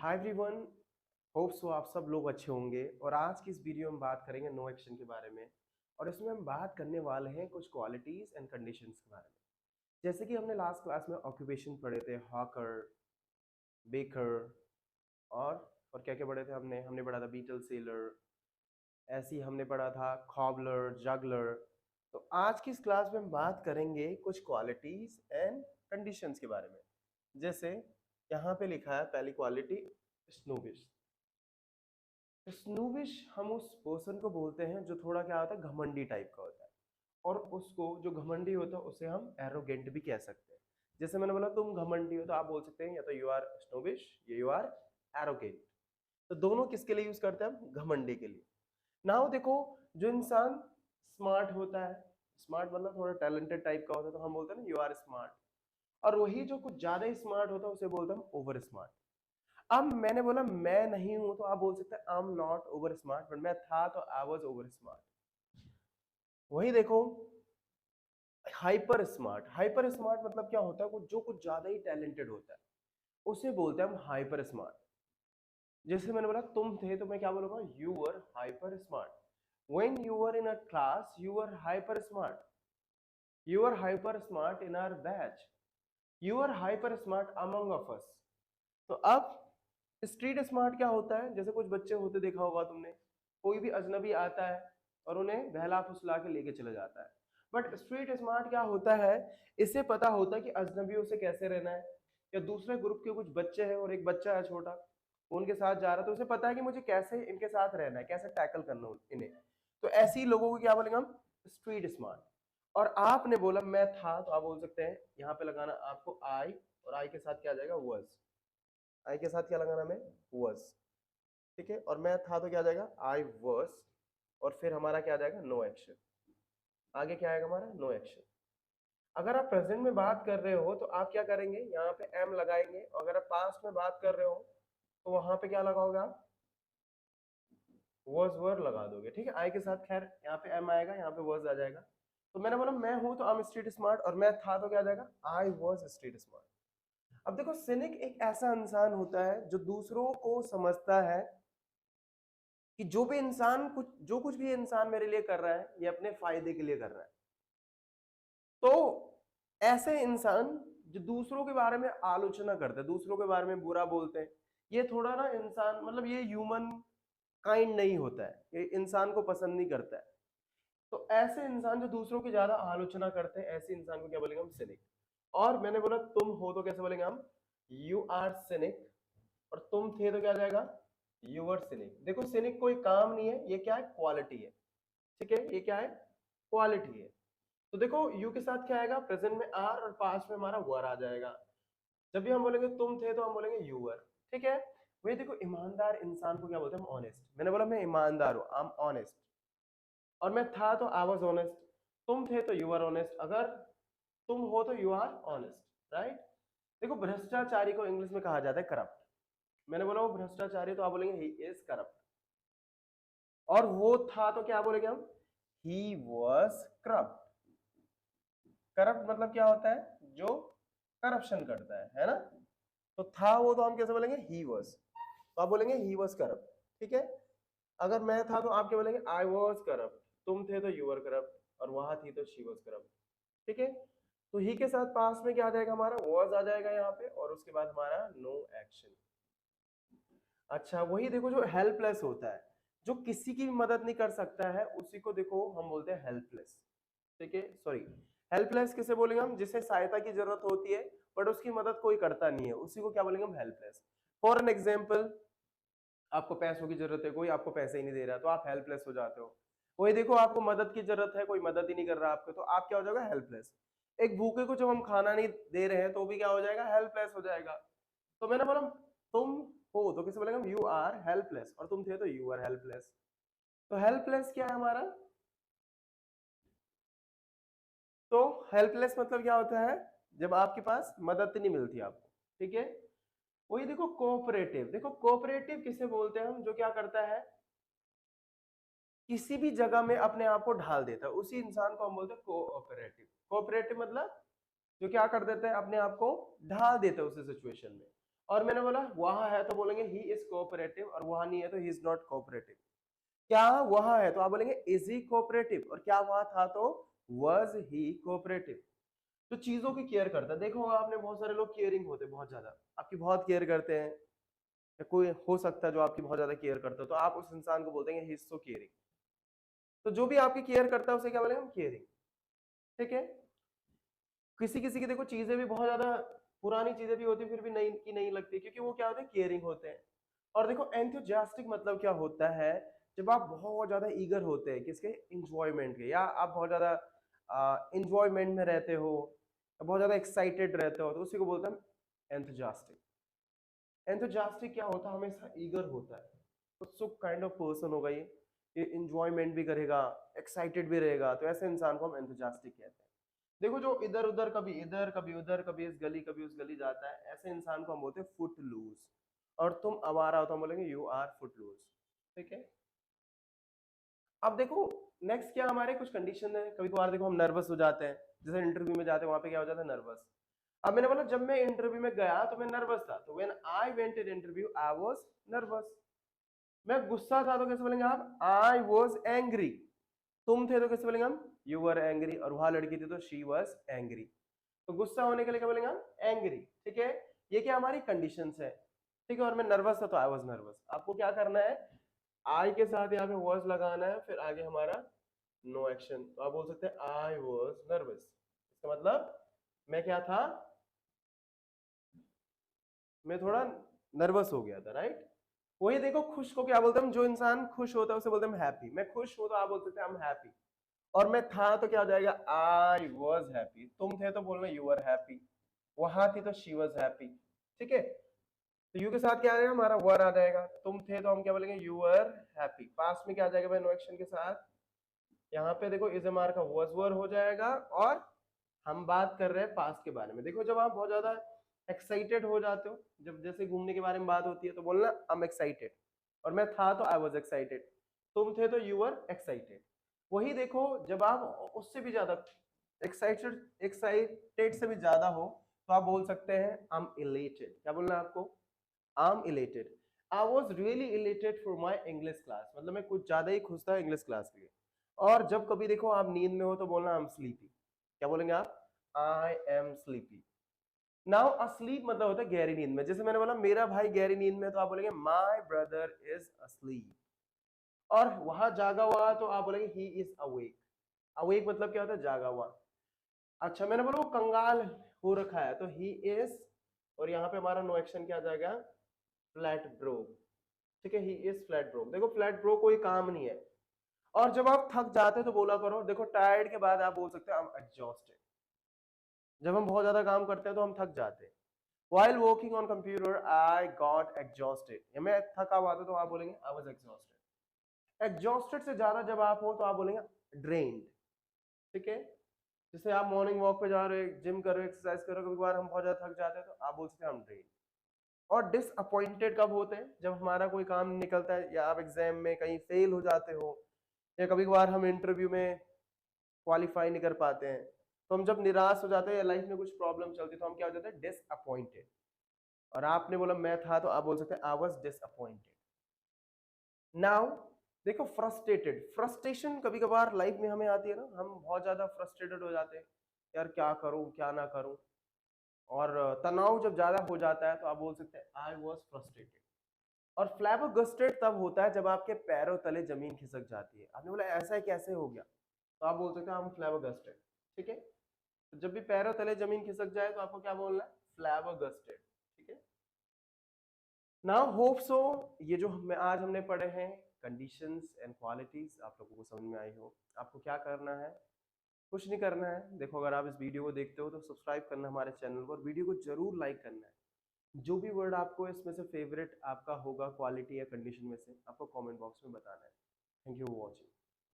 Hi everyone, hope so आप सब लोग अच्छे होंगे। और आज की इस वीडियो में बात करेंगे नो एक्शन के बारे में। और इसमें हम बात करने वाले हैं कुछ क्वालिटीज एंड कंडीशंस के बारे में। जैसे कि हमने लास्ट क्लास में ऑक्यूपेशन पढ़े थे, हॉकर, बेकर, और क्या क्या पढ़े थे हमने हमने पढ़ा था बीटल सेलर, ऐसे ही हमने पढ़ा था कॉबलर, जगलर। तो आज की इस क्लास में हम बात करेंगे कुछ क्वालिटीज एंड कंडीशंस के बारे में। जैसे यहाँ पे लिखा है पहली क्वालिटी, स्नूबिश। स्नूबिश हम उस पर्सन को बोलते हैं जो थोड़ा क्या होता है, घमंडी टाइप का होता है। और उसको जो घमंडी होता है उसे हम एरोगेंट भी कह सकते हैं। जैसे मैंने बोला तुम घमंडी हो, तो आप बोल सकते हैं या तो यू आर स्नूबिश या यू आर एरोगेंट। तो दोनों किसके लिए यूज करते हैं हम? घमंडी के लिए। नाउ देखो, जो इंसान स्मार्ट होता है, स्मार्ट मतलब थोड़ा टैलेंटेड टाइप का होता है, तो हम बोलते हैं ना यू आर स्मार्ट। और वही जो कुछ ज्यादा ही स्मार्ट होता है उसे बोलते हैं हम ओवर स्मार्ट। अब मैंने बोला मैं नहीं हूं, तो आप बोल सकते हैं I am not over smart, but मैं था तो आई वाज ओवर स्मार्ट। वही देखो, हाइपर स्मार्ट। हाइपर स्मार्ट मतलब क्या होता है? जो कुछ ज्यादा ही टैलेंटेड होता है उसे बोलते हैं हम हाइपर स्मार्ट। जैसे मैंने बोला तुम थे, तो मैं क्या बोलूंगा? You were hyper smart. When you were in a class you were hyper smart. You are hyper smart in our batch. You are hyper smart among of us. तो अब स्ट्रीट स्मार्ट क्या होता है? जैसे कुछ बच्चे होते, देखा होगा तुमने, कोई भी अजनबी आता है और उन्हें बहला फुसला के लेके चला जाता है। बट स्ट्रीट स्मार्ट क्या होता है? इसे पता होता है कि अजनबियों से कैसे रहना है। या दूसरे ग्रुप के कुछ बच्चे हैं और एक बच्चा है छोटा, उनके साथ जा रहा है, तो उसे पता है कि मुझे कैसे इनके साथ रहना है, कैसे टैकल करना है इन्हें। तो ऐसे ही लोगों को क्या बोलेंगे हम? Street smart. और आपने बोला मैं था, तो आप बोल सकते हैं यहाँ पे लगाना आपको आई, और आई के साथ क्या आ जाएगा? was। आई के साथ क्या लगाना हमें? was। ठीक है, और मैं था तो क्या आ जाएगा? आई was। और फिर हमारा क्या आ जाएगा? No action. आगे क्या आएगा हमारा? No action. अगर आप प्रेजेंट में बात कर रहे हो तो आप क्या करेंगे? यहाँ पे एम लगाएंगे। और अगर आप पास्ट में बात कर रहे हो तो वहां पे क्या लगाओगे आप? was वर लगा दोगे। ठीक है, आई के साथ खैर यहाँ पे एम आएगा, यहाँ पे was आ जाएगा। तो मैंने बोला मैं हूं तो आई एम स्ट्रीट स्मार्ट, और मैं था तो क्या आ जाएगा? I was street smart. अब देखो, सिनिक एक ऐसा इंसान होता है जो दूसरों को समझता है कि जो कुछ भी इंसान मेरे लिए कर रहा है ये अपने फायदे के लिए कर रहा है। तो ऐसे इंसान जो दूसरों के बारे में आलोचना करते हैं, दूसरों के बारे में बुरा बोलते हैं, ये थोड़ा ना इंसान, मतलब ये ह्यूमन काइंड नहीं होता है, ये इंसान को पसंद नहीं करता है। तो ऐसे इंसान जो दूसरों की ज्यादा आलोचना करते हैं, ऐसे इंसान को क्या बोलेंगे हम? सिनिक। और मैंने बोला तुम हो तो कैसे बोलेंगे हम? You are cynic. और तुम थे तो क्या आ जाएगा? You are cynic. देखो, सिनिक कोई काम नहीं है, ये क्या है? क्वालिटी है। ठीक है, ये क्या है? क्वालिटी है। तो देखो, यू के साथ क्या आएगा? प्रेजेंट में आर, और पास्ट में हमारा वर आ जाएगा। जब भी हम बोलेंगे तुम थे तो हम बोलेंगे यू वर। ठीक है। वही देखो, ईमानदार इंसान को क्या बोलते हैं हम? ऑनेस्ट। मैंने बोला मैं ईमानदार हूं, आई एम ऑनेस्ट। और मैं था तो आई वाज ऑनेस्ट। तुम थे तो यू आर ऑनेस्ट। अगर तुम हो तो यू आर ऑनेस्ट, राइट। देखो, भ्रष्टाचारी को इंग्लिश में कहा जाता है करप्ट। मैंने बोला वो भ्रष्टाचारी, तो आप बोलेंगे ही इज करप्ट। और वो था तो क्या बोलेंगे हम? He was corrupt. करप्ट मतलब क्या होता है? जो करप्शन करता है ना। तो था वो, तो हम कैसे बोलेंगे? He was. तो आप बोलेंगे ही वॉज करप्ट। ठीक है। अगर मैं था तो आप क्या बोलेंगे? I was corrupt. तुम थे तो यू वर करप्ट, और वहां थी तो शी वॉज करप्ट। ठीक है। तो ही के साथ पास में क्या आ जाएगा हमारा? वॉज आ जाएगा यहाँ पे, और उसके बाद हमारा नो एक्शन। अच्छा, वही देखो, जो हेल्पलेस होता है, जो किसी की भी मदद नहीं कर सकता है, उसी को देखो हम बोलते हैं हेल्पलेस। ठीक है, सॉरी, हेल्पलेस किसे बोलेंगे हम? जिसे सहायता की जरूरत होती है बट उसकी मदद कोई करता नहीं है, उसी को क्या बोलेंगे हम? हेल्पलेस। फॉर एन एग्जाम्पल, आपको पैसों की जरूरत है, कोई आपको पैसे ही नहीं दे रहा, तो आप हेल्पलेस हो जाते हो। वही देखो, आपको मदद की जरूरत है, कोई मदद ही नहीं कर रहा आपको, तो आप क्या हो जाएगा? हेल्पलेस। एक भूखे को जब हम खाना नहीं दे रहे हैं तो भी क्या हो जाएगा? हेल्पलेस हो जाएगा। तो मैंने बोला तुम हो तो किसे बोलेंगे हम? You are helpless. और तुम थे तो यू आर हेल्पलेस। तो हेल्पलेस क्या है हमारा? तो हेल्पलेस मतलब क्या होता है? जब आपके पास मदद नहीं मिलती आपको। ठीक है। वही देखो, कोऑपरेटिव। देखो, कोऑपरेटिव किसे बोलते हैं हम? जो क्या करता है, किसी भी जगह में अपने आप को ढाल देता है, उसी इंसान को हम बोलते हैं कोऑपरेटिव। कोऑपरेटिव मतलब जो क्या कर देता है, अपने आप को ढाल देता है उसी सिचुएशन में। और मैंने बोला वहां है तो बोलेंगे ही इज कोऑपरेटिव, और वहां नहीं है तो ही इज नॉट कोऑपरेटिव। क्या वहां है तो आप बोलेंगे इज ही कोऑपरेटिव, और क्या वहां था तो वाज ही कोऑपरेटिव। तो चीजों की केयर करता है। देखो आपने बहुत सारे लोग केयरिंग होते हैं, बहुत ज्यादा आपकी बहुत केयर करते हैं, या कोई हो सकता है जो आपकी बहुत ज्यादा केयर करता है, तो आप उस इंसान को बोलते हैं ही इज सो केयरिंग। तो जो भी आपकी केयर करता है उसे क्या बोलेंगे हम, केयरिंग। ठीक है। किसी किसी की देखो चीजें भी बहुत ज्यादा पुरानी चीजें भी होती है फिर भी नई की नहीं लगती, क्योंकि वो क्या होते हैं, केयरिंग होते हैं। और देखो एंथुजियास्टिक मतलब क्या होता है, जब आप बहुत ज्यादा ईगर होते हैं किसके, इंजॉयमेंट के, या आप बहुत ज्यादा इंजॉयमेंट में रहते हो, बहुत ज्यादा एक्साइटेड रहते हो, तो उसी को बोलते हैं एंथुजियास्टिक। एंथुजियास्टिक क्या होता है, हमेशा ईगर होता है, उत्सुक काइंड ऑफ पर्सन होगा ये इंजॉयमेंट भी करेगा, एक्साइटेड भी रहेगा, तो ऐसे इंसान को हम एंथुजियास्टिक कहते हैं। देखो जो इधर उधर, कभी इधर कभी उधर, कभी इस गली कभी उस गली जाता है, ऐसे इंसान को हम बोलते हैं फुट लूज। और तुम आवारा हो तो हम बोलेंगे यू आर फुट लूज। ठीक है। अब देखो नेक्स्ट क्या, हमारे कुछ कंडीशन है, कभी कभार देखो हम नर्वस हो जाते हैं, जैसे इंटरव्यू में जाते हैं वहां पे क्या हो जाता है, नर्वस। अब मैंने बोला जब मैं इंटरव्यू में गया तो मैं नर्वस था, तो when I went in interview I was nervous. मैं गुस्सा था तो कैसे बोलेंगे आप, आई वाज एंग्री। तुम थे तो कैसे बोलेंगे हम, यू वर एंग्री। और वहां लड़की थी तो शी वाज एंग्री। तो गुस्सा होने के लिए क्या बोलेंगे हम, एंग्री। ठीक है। ये क्या हमारी कंडीशंस है। ठीक है। और मैं नर्वस था तो आई वाज नर्वस। आपको क्या करना है, आई के साथ यहाँ पे वाज लगाना है, फिर आगे हमारा नो एक्शन। तो आप बोल सकते हैं आई वाज नर्वस, इसका मतलब मैं क्या था, मैं थोड़ा नर्वस हो गया था, राइट। वही देखो खुश को क्या बोलते हैं हम, जो इंसान खुश होता है उसे बोलते हैं हैप्पी। मैं खुश हूं तो आप बोल सकते हैं आई एम हैप्पी। और मैं था तो क्या हो जाएगा, आई वाज हैप्पी। तुम थे तो बोलना यू वर हैप्पी। वहां थी तो शी वाज हैप्पी। ठीक है। तो यू के साथ क्या आ जाएगा, हमारा वर आ जाएगा। तुम थे तो हम क्या बोलेंगे, यू वर हैप्पी। पास्ट में क्या आ जाएगा भाई, नो एक्शन के साथ, यहाँ पे देखो इज एम आर का वाज वर हो जाएगा। और हम बात कर रहे हैं पास्ट के बारे में। देखो जब आप बहुत ज्यादा एक्साइटेड हो जाते हो, जब जैसे घूमने के बारे में बात होती है तो बोलना आई एम एक्साइटेड। और मैं था तो आई वाज एक्साइटेड। तुम थे तो यू वर एक्साइटेड। वही देखो जब आप उससे भी ज्यादा एक्साइटेड एक्साइटेड से भी ज्यादा हो तो आप बोल सकते हैं आई एम इलेटेड। क्या बोलना है आपको, I am elated. I was really elated for my English class, मतलब मैं कुछ ज्यादा ही खुश था इंग्लिश क्लास के लिए। और जब कभी देखो आप नींद में हो तो बोलना आई एम स्लीपी। क्या बोलेंगे आप, I am sleepy. Now asleep मतलब होता है गहरी नींद में। जैसे मैंने बोला मेरा भाई गहरी नींद में, तो आप बोलेंगे माय ब्रदर इज अस्लीप। और वहां जागा हुआ तो आप बोलेंगे ही इज अवेक। अवेक मतलब क्या होता है, जागा हुआ। अच्छा मैंने बोला वो कंगाल हो रखा है तो ही इज, और यहाँ पे हमारा नो एक्शन क्या आ जाएगा, फ्लैट ब्रोक। ठीक है। He is flat broke. देखो फ्लैट ब्रोक कोई काम नहीं है। और जब आप थक जाते हो तो बोला करो, देखो टायर्ड के बाद आप बोल सकते हो आई एम एग्जॉस्टेड। जब हम बहुत ज्यादा काम करते हैं तो हम थक जाते हैं। While working on computer, I got exhausted. या मैं थका हुआ था तो आप बोलेंगे I was exhausted. Exhausted से ज्यादा जब आप हो तो आप बोलेंगे drained. ठीक है। जैसे आप मॉर्निंग वॉक पे जा रहे हो, जिम कर रहे हो, एक्सरसाइज कर रहे हो, कभी कभार हम बहुत ज्यादा थक जाते हैं तो आप बोल सकते हैं I'm drained. और डिसअपॉइंटेड कब होते हैं, जब हमारा कोई काम नहीं निकलता है, या आप एग्जाम में कहीं फेल हो जाते हो, या कभी कभार हम इंटरव्यू में क्वालिफाई नहीं कर पाते हैं, तो हम जब निराश हो जाते हैं या लाइफ में कुछ प्रॉब्लम चलती है तो हम क्या हो जाते हैं, डिसअपॉइंटेड। और आपने बोला मैं था तो आप बोल सकते हैं आई वाज डिसअपॉइंटेड। नाउ देखो फ्रस्ट्रेटेड। फ्रस्ट्रेशन कभी कभार लाइफ में हमें आती है ना, हम बहुत ज्यादा फ्रस्ट्रेटेड हो जाते हैं, यार क्या करूं क्या ना करूं। और तनाव जब ज्यादा हो जाता है तो आप बोल सकते हैं आई वाज फ्रस्ट्रेटेड। और फ्लैबोगस्टेड तब होता है जब आपके पैरों तले जमीन खिसक जाती है। आपने बोला ऐसा ही कैसे हो गया, तो आप बोल सकते हैं हम फ्लैबोगस्टेड। ठीक है। तो जब भी पैरों तले जमीन खिसक जाए तो आपको क्या बोलना है, फ्लैबोगस्टेड। ठीक है। नाउ होप सो ये जो आज हमने पढ़े हैं कंडीशंस एंड क्वालिटीज, आप लोगों को समझ में आई हो। आपको क्या करना है, कुछ नहीं करना है। देखो अगर आप इस वीडियो को देखते हो तो सब्सक्राइब करना हमारे चैनल को, और वीडियो को जरूर लाइक करना है। जो भी वर्ड आपको इसमें से फेवरेट आपका होगा क्वालिटी या कंडीशन में से, आपको कमेंट बॉक्स में बताना है। Thank you for watching.